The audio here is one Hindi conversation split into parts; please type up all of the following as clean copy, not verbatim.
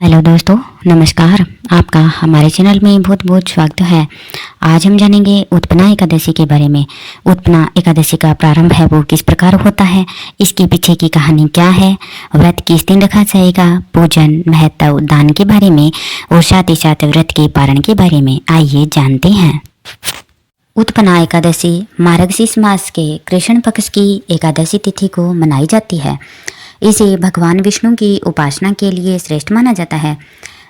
हेलो दोस्तों, नमस्कार। आपका हमारे चैनल में बहुत बहुत स्वागत है। आज हम जानेंगे उत्पन्ना एकादशी के बारे में। उत्पन्ना एकादशी का प्रारंभ है वो किस प्रकार होता है, इसके पीछे की कहानी क्या है, व्रत किस दिन रखा जाएगा, पूजन, महत्व, दान के बारे में और साथ ही साथ व्रत के पारण के बारे में आइए जानते हैं। उत्पन्ना एकादशी मार्गशीर्ष मास के कृष्ण पक्ष की एकादशी तिथि को मनाई जाती है। इसे भगवान विष्णु की उपासना के लिए श्रेष्ठ माना जाता है।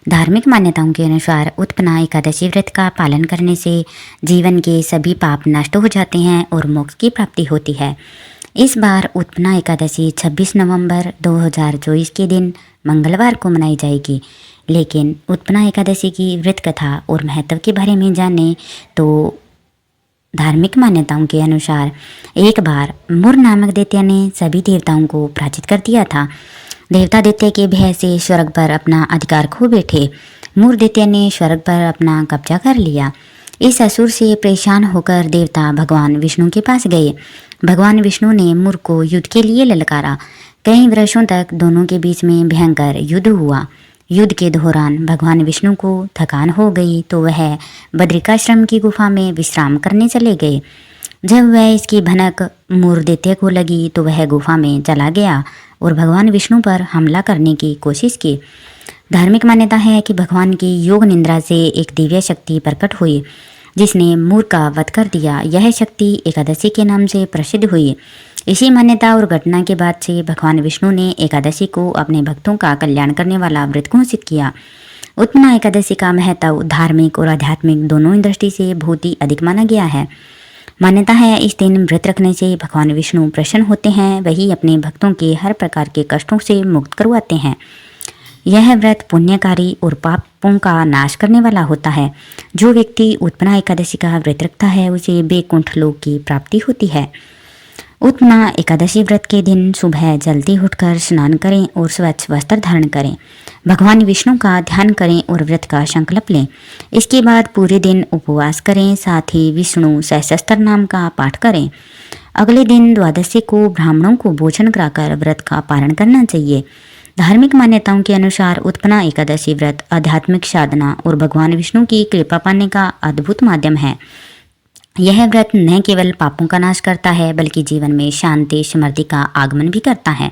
धार्मिक मान्यताओं के अनुसार उत्पन्ना एकादशी व्रत का पालन करने से जीवन के सभी पाप नष्ट हो जाते हैं और मोक्ष की प्राप्ति होती है। इस बार उत्पन्ना एकादशी 26 नवंबर 2024 के दिन मंगलवार को मनाई जाएगी। लेकिन उत्पन्ना एकादशी की व्रत कथा और महत्व के बारे में जाने तो धार्मिक मान्यताओं के अनुसार एक बार मुर नामक दैत्य ने सभी देवताओं को पराजित कर दिया था। देवता दैत्य के भय से स्वर्ग पर अपना अधिकार खो बैठे। मुर दैत्य ने स्वर्ग पर अपना कब्जा कर लिया। इस असुर से परेशान होकर देवता भगवान विष्णु के पास गए। भगवान विष्णु ने मुर को युद्ध के लिए ललकारा। कई वर्षों तक दोनों के बीच में भयंकर युद्ध हुआ। युद्ध के दौरान भगवान विष्णु को थकान हो गई तो वह बद्रिकाश्रम की गुफा में विश्राम करने चले गए। जब वह इसकी भनक मुर दैत्य को लगी तो वह गुफा में चला गया और भगवान विष्णु पर हमला करने की कोशिश की। धार्मिक मान्यता है कि भगवान की योग निद्रा से एक दिव्य शक्ति प्रकट हुई जिसने मुर का वध कर दिया। यह शक्ति एकादशी के नाम से प्रसिद्ध हुई। इसी मान्यता और घटना के बाद से भगवान विष्णु ने एकादशी को अपने भक्तों का कल्याण करने वाला व्रत घोषित किया। उत्पन्ना एकादशी का महत्व धार्मिक और आध्यात्मिक दोनों दृष्टि से बहुत ही अधिक माना गया है। मान्यता है इस दिन व्रत रखने से भगवान विष्णु प्रसन्न होते हैं, वही अपने भक्तों के हर प्रकार के कष्टों से मुक्त करवाते हैं। यह व्रत पुण्यकारी और पापों का नाश करने वाला होता है। जो व्यक्ति उत्पन्ना एकादशी का व्रत रखता है उसे वैकुंठ लोक की प्राप्ति होती है। उत्पन्ना एकादशी व्रत के दिन सुबह जल्दी उठकर स्नान करें और स्वच्छ वस्त्र धारण करें। भगवान विष्णु का ध्यान करें और व्रत का संकल्प लें। इसके बाद पूरे दिन उपवास करें, साथ ही विष्णु सहस्त्र नाम का पाठ करें। अगले दिन द्वादशी को ब्राह्मणों को भोजन कराकर व्रत का पारण करना चाहिए। धार्मिक मान्यताओं के अनुसार उत्पन्ना एकादशी व्रत आध्यात्मिक साधना और भगवान विष्णु की कृपा पाने का अद्भुत माध्यम है। यह व्रत न केवल पापों का नाश करता है बल्कि जीवन में शांति समृद्धि का आगमन भी करता है।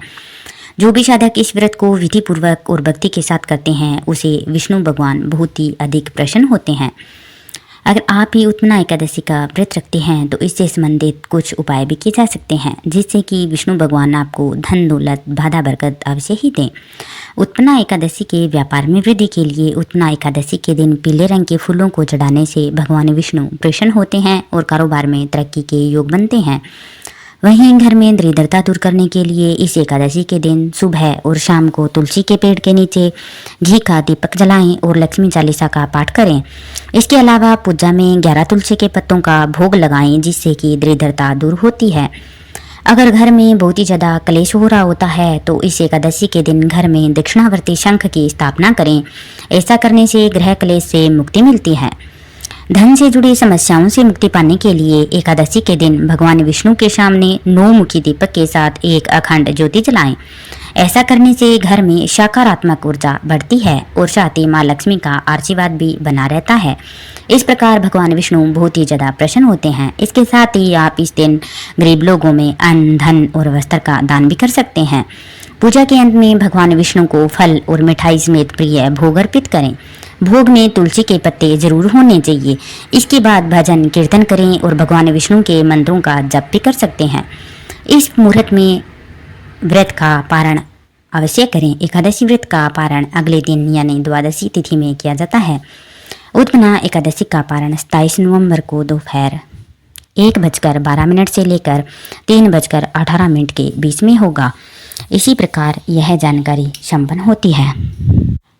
जो भी साधक इस व्रत को विधि पूर्वक और भक्ति के साथ करते हैं उसे विष्णु भगवान बहुत ही अधिक प्रसन्न होते हैं। अगर आप ही उत्पन्ना एकादशी का व्रत रखते हैं तो इससे संबंधित कुछ उपाय भी किए जा सकते हैं जिससे कि विष्णु भगवान आपको धन दौलत बाधा बरकत अवश्य ही दें। उत्पन्ना एकादशी के व्यापार में वृद्धि के लिए उत्पन्ना एकादशी के दिन पीले रंग के फूलों को चढ़ाने से भगवान विष्णु प्रसन्न होते हैं और कारोबार में तरक्की के योग बनते हैं। वहीं घर में दरिद्रता दूर करने के लिए इस एकादशी के दिन सुबह और शाम को तुलसी के पेड़ के नीचे घी का दीपक जलाएं और लक्ष्मी चालीसा का पाठ करें। इसके अलावा पूजा में 11 तुलसी के पत्तों का भोग लगाएं जिससे कि दरिद्रता दूर होती है। अगर घर में बहुत ही ज़्यादा क्लेश हो रहा होता है तो इस एकादशी के दिन घर में दक्षिणावर्ती शंख की स्थापना करें। ऐसा करने से गृह क्लेश से मुक्ति मिलती है। धन से जुड़ी समस्याओं से मुक्ति पाने के लिए एकादशी के दिन भगवान विष्णु के सामने 9 मुखी दीपक के साथ एक अखंड ज्योति जलाएं। ऐसा करने से घर में सकारात्मक ऊर्जा बढ़ती है और साथ ही माँ लक्ष्मी का आशीर्वाद भी बना रहता है। इस प्रकार भगवान विष्णु बहुत ही ज़्यादा प्रसन्न होते हैं। इसके साथ ही आप इस दिन गरीब लोगों में अन्न, धन और वस्त्र का दान भी कर सकते हैं। पूजा के अंत में भगवान विष्णु को फल और मिठाई समेत प्रिय भोग अर्पित करें। भोग में तुलसी के पत्ते जरूर होने चाहिए। इसके बाद भजन कीर्तन करें और भगवान विष्णु के मंत्रों का जप भी कर सकते हैं। इस मुहूर्त में व्रत का पारण अवश्य करें। एकादशी व्रत का पारण अगले दिन यानी द्वादशी तिथि में किया जाता है। उत्पन्ना एकादशी का पारण 27 नवंबर को दोपहर 1:12 से लेकर 3:18 के बीच में होगा। इसी प्रकार यह जानकारी संपन्न होती है।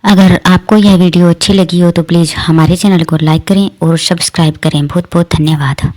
अगर आपको यह वीडियो अच्छी लगी हो तो प्लीज़ हमारे चैनल को लाइक करें और सब्सक्राइब करें। बहुत बहुत धन्यवाद।